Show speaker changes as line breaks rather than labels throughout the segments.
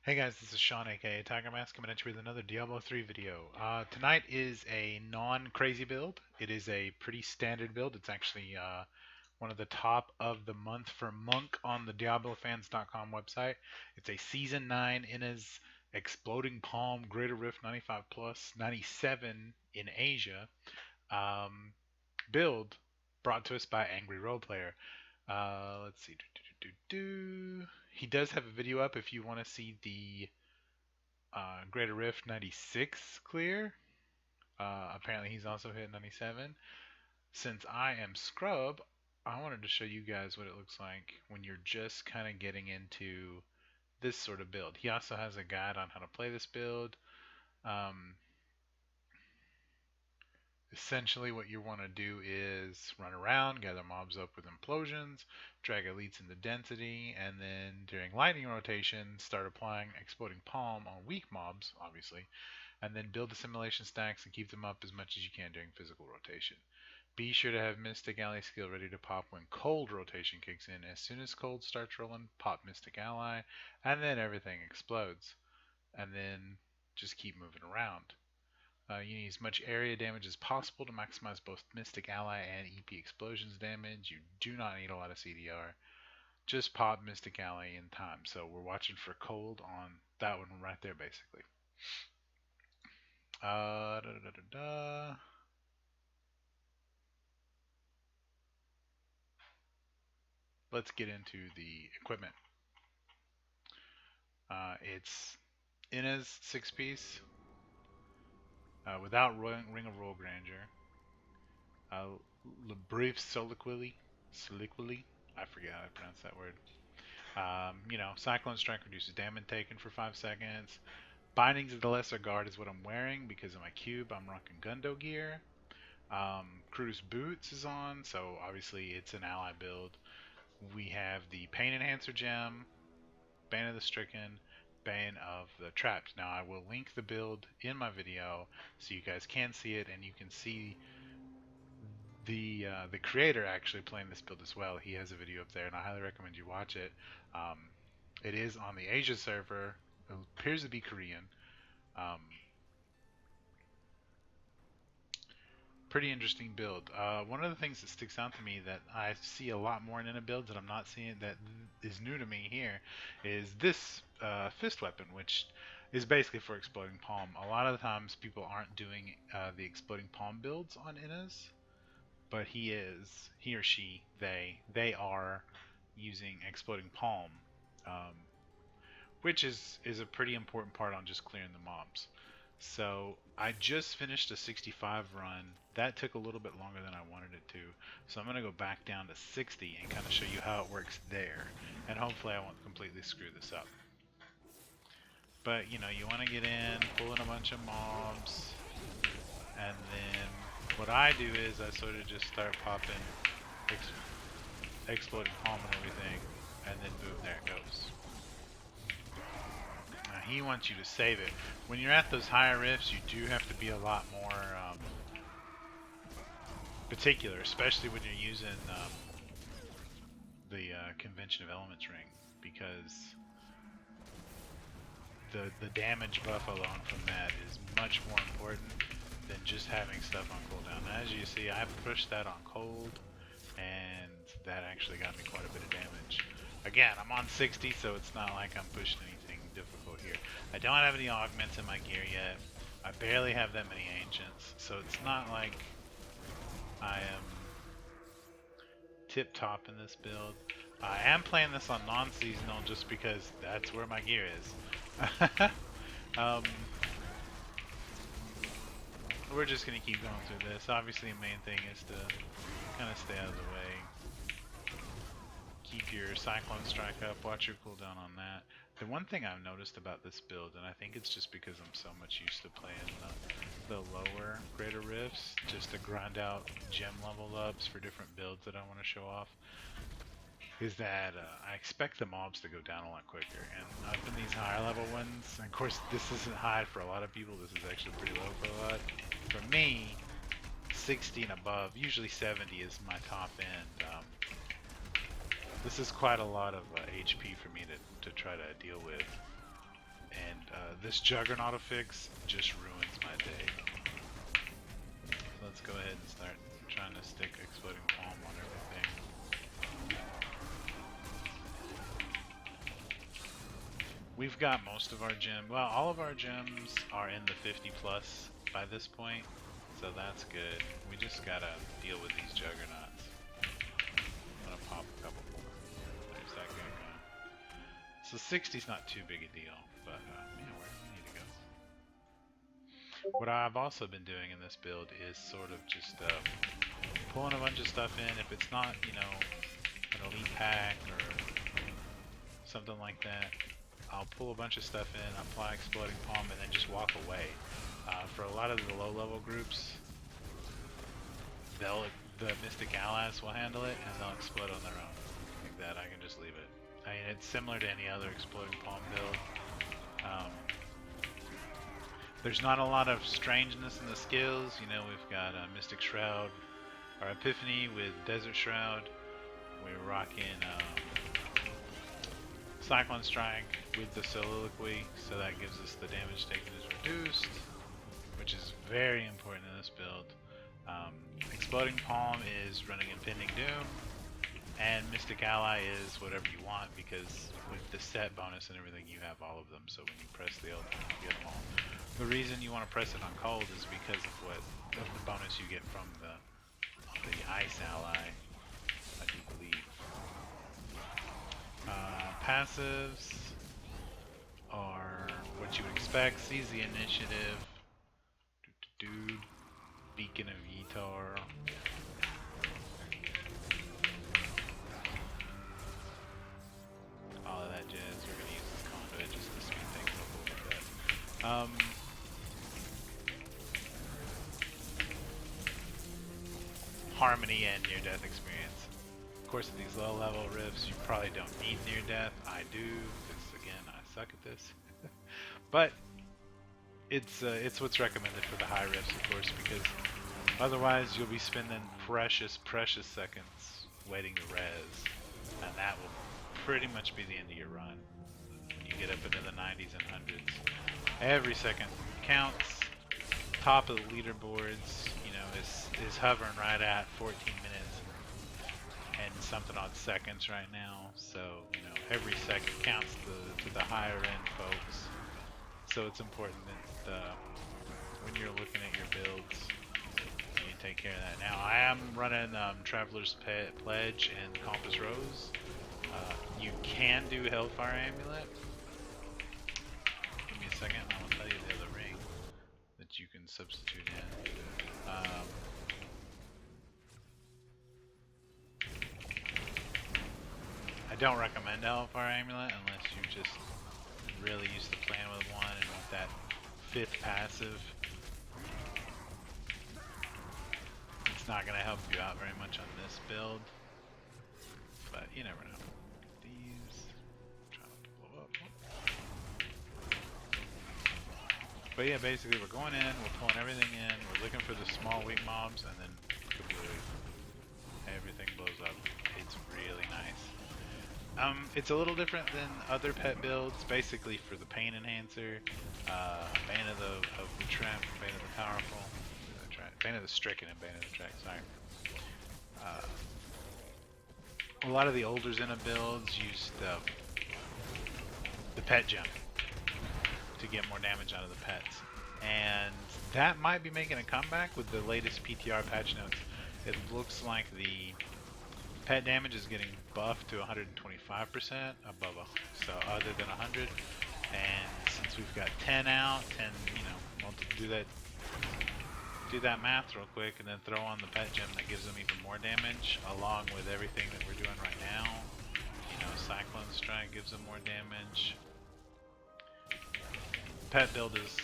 Hey guys, this is Sean aka Tiger Mask coming at you with another Diablo 3 video. Tonight is a non-crazy build. It is a pretty standard build. It's actually one of the top of the month for Monk on the DiabloFans.com website. It's a Season 9 Inna's Exploding Palm Greater Rift 95 plus 97 in Asia um, build brought to us by Angry Roleplayer. Let's see. He does have a video up if you want to see the Greater Rift 96 clear. Apparently he's also hit 97. Since I am Scrub, I wanted to show you guys what it looks like when you're just kind of getting into this sort of build. He also has a guide on how to play this build. Um, Essentially what you want to do is run around, gather mobs up with implosions, drag elites into density, and then during lightning rotation start applying exploding palm on weak mobs, obviously, and then build the simulation stacks and keep them up as much as you can during physical rotation. Be sure to have Mystic Ally skill ready to pop when cold rotation kicks in. As soon as cold starts rolling, pop Mystic Ally, and then everything explodes. And then just keep moving around. You need as much area damage as possible to maximize both Mystic Ally and EP Explosions damage. You do not need a lot of CDR. Just pop Mystic Ally in time. So we're watching for cold on that one right there, basically. Da, da, da, da. Let's get into the equipment. It's Inna's 6-piece without Ring of Royal Grandeur. Brief Soliloquy. I forget how to pronounce that word. Cyclone Strike reduces damage taken for 5 seconds. Bindings of the Lesser Guard is what I'm wearing because of my cube. I'm rocking Gundo gear. Cruise Boots is on, so obviously it's an ally build. We have the Pain Enhancer gem, Bane of the Stricken, Bane of the Trapped. Now I will link the build in my video so you guys can see it and you can see the creator actually playing this build as well. He has a video up there and I highly recommend you watch it. It is on the Asia server. It appears to be Korean. Um, Pretty interesting build. One of the things that sticks out to me that I see a lot more in a build that I'm not seeing that is new to me here is this fist weapon, which is basically for exploding palm. A lot of the times people aren't doing the exploding palm builds on Innas, but he or she, they are using exploding palm, um, which is a pretty important part on just clearing the mobs. So I just finished a 65 run. That took a little bit longer than I wanted it to. So I'm going to go back down to 60 and kind of show you how it works there. And hopefully I won't completely screw this up. But, you want to get in, pull in a bunch of mobs. And then what I do is I sort of just start popping exploding palm and everything. And then boom, there it goes. He wants you to save it. When you're at those higher rifts, you do have to be a lot more particular, especially when you're using the Convention of Elements ring, because the damage buff alone from that is much more important than just having stuff on cooldown. As you see, I pushed that on cold, and that actually got me quite a bit of damage. Again, I'm on 60, so it's not like I'm pushing anything difficult here. I don't have any augments in my gear yet. I barely have that many ancients, so it's not like I am tip-top in this build. I am playing this on non-seasonal just because that's where my gear is. We're just going to keep going through this. Obviously, the main thing is to kind of stay out of the way. Keep your Cyclone Strike up, watch your cooldown on that. The one thing I've noticed about this build, and I think it's just because I'm so much used to playing the lower Greater Rifts, just to grind out gem level ups for different builds that I want to show off, is that I expect the mobs to go down a lot quicker. And up in these higher level ones, and of course this isn't high for a lot of people, this is actually pretty low for a lot. For me, 60 and above, usually 70 is my top end. This is quite a lot of HP for me to try to deal with. This Juggernaut affix just ruins my day. So let's go ahead and start trying to stick Exploding Palm on everything. We've got most of our gems. Well, all of our gems are in the 50 plus by this point, so that's good. We just gotta deal with these Juggernauts. I'm gonna pop a couple more. There's that guy going. So 60's not too big a deal, but man, where do we need to go? What I've also been doing in this build is sort of just pulling a bunch of stuff in. If it's not, you know, an elite pack or something like that, I'll pull a bunch of stuff in, apply Exploding Palm, and then just walk away. For a lot of the low-level groups, the Mystic Allies will handle it, and they'll explode on their own. Like that, I can just leave it. I mean, it's similar to any other Exploding Palm build. There's not a lot of strangeness in the skills. You know, we've got Mystic Shroud, or Epiphany with Desert Shroud. We're rocking Cyclone Strike with the Soliloquy, so that gives us the damage taken is reduced, which is very important in this build. Exploding Palm is running Impending Doom, and Mystic Ally is whatever you want, because with the set bonus and everything, you have all of them, so when you press the ultimate, you get them all. The reason you want to press it on cold is because of the bonus you get from the Ice Ally, I do believe. Passives are what you would expect. Seize the Initiative. Beacon of Ytar. All of that jazz. We're going to use this conduit just to speed things up a little bit. Harmony and near-death experience. Of course, at these low-level rifts, you probably don't need near-death. I do, because again, I suck at this. But it's what's recommended for the high rifts, of course, because otherwise you'll be spending precious seconds waiting to res, and that will pretty much be the end of your run. When you get up into the 90s and 100s, every second counts. Top of the leaderboards, you know, is hovering right at 14 minutes and something odd seconds right now. So, you know, every second counts to the higher end folks. So it's important that when you're looking at your builds, you take care of that. Now, I am running Traveler's Pledge and Compass Rose. You can do Hellfire Amulet. Give me a second, I will tell you the other ring that you can substitute in. I don't recommend Hellfire Amulet unless you just really used to playing with one and with that 5th passive. It's not going to help you out very much on this build, but you never know. These, trying to blow up. But yeah, basically we're going in, we're pulling everything in, we're looking for the small weak mobs, and then everything blows up. It's really nice. It's a little different than other pet builds, basically for the pain enhancer, Bane of the Tramp, Bane of the Powerful, Bane of the Stricken and Bane of the Track, sorry. A lot of the older Xena builds used the pet gem to get more damage out of the pets, and that might be making a comeback with the latest PTR patch notes. It looks like the pet damage is getting buffed to 125% above so other than 100, and since we've got 10 out, 10, you know, do that math real quick and then throw on the pet gem that gives them even more damage along with everything that we're doing right now. You know, Cyclone Strike gives them more damage. Pet build is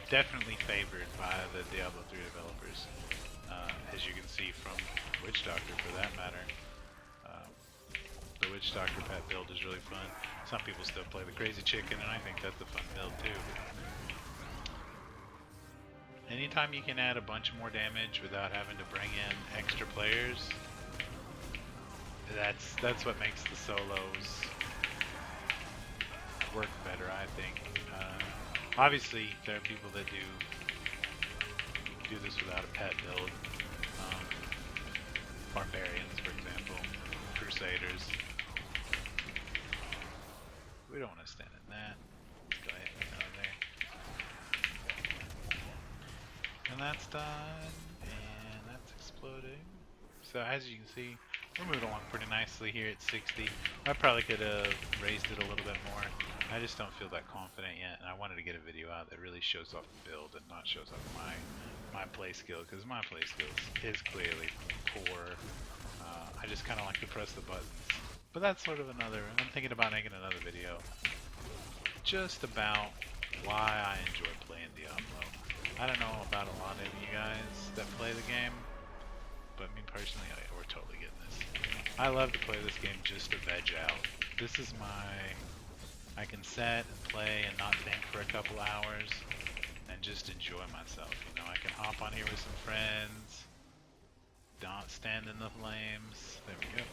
definitely favored by the Diablo 3 developers, as you can see from Witch Doctor for that matter. The Witch Doctor pet build is really fun. Some people still play the Crazy Chicken, and I think that's a fun build too. Anytime you can add a bunch more damage without having to bring in extra players, that's what makes the solos work better, I I think. Obviously, there are people that do this without a pet build. Um, Barbarians, for example, Crusaders. We don't want to stand in that. Let's go ahead and get out of there. And that's done, and that's exploding. So as you can see, we're moving along pretty nicely here at 60. I probably could have raised it a little bit more. I just don't feel that confident yet, and I wanted to get a video out that really shows off the build and not shows off my play skill, because my play skill is clearly poor. I just kind of like to press the buttons. But that's sort of another, I'm thinking about making another video just about why I enjoy playing Diablo. I don't know about a lot of you guys that play the game, but me personally, we're totally getting this. I love to play this game just to veg out. This is I can set and play and not think for a couple hours and just enjoy myself. You know, I can hop on here with some friends, don't stand in the flames. There we go.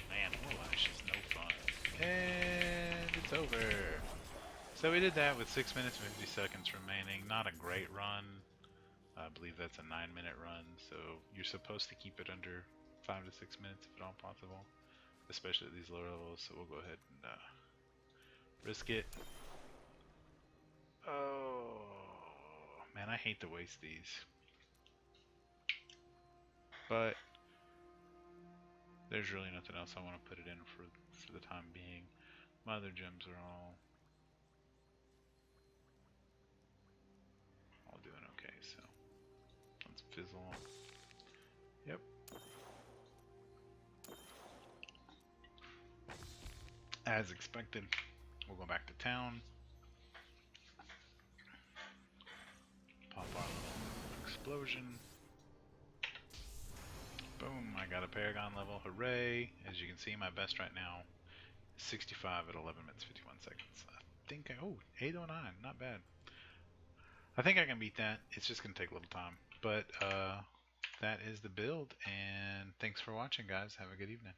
Man, Warlash is no fun. And it's over. So we did that with 6 minutes and 50 seconds remaining. Not a great run. I believe that's a 9-minute run, so you're supposed to keep it under 5 to 6 minutes if at all possible, especially at these lower levels. So we'll go ahead and risk it. Oh man, I hate to waste these, but there's really nothing else I want to put it in for the time being. My other gems are all doing okay, so let's fizzle. Yep. As expected, we'll go back to town. Pop our little explosion. Boom, I got a Paragon level, hooray! As you can see, my best right now is 65 at 11 minutes 51 seconds. I think oh, 809, not bad. I think I can beat that. It's just gonna take a little time. But that is the build, and thanks for watching, guys. Have a good evening.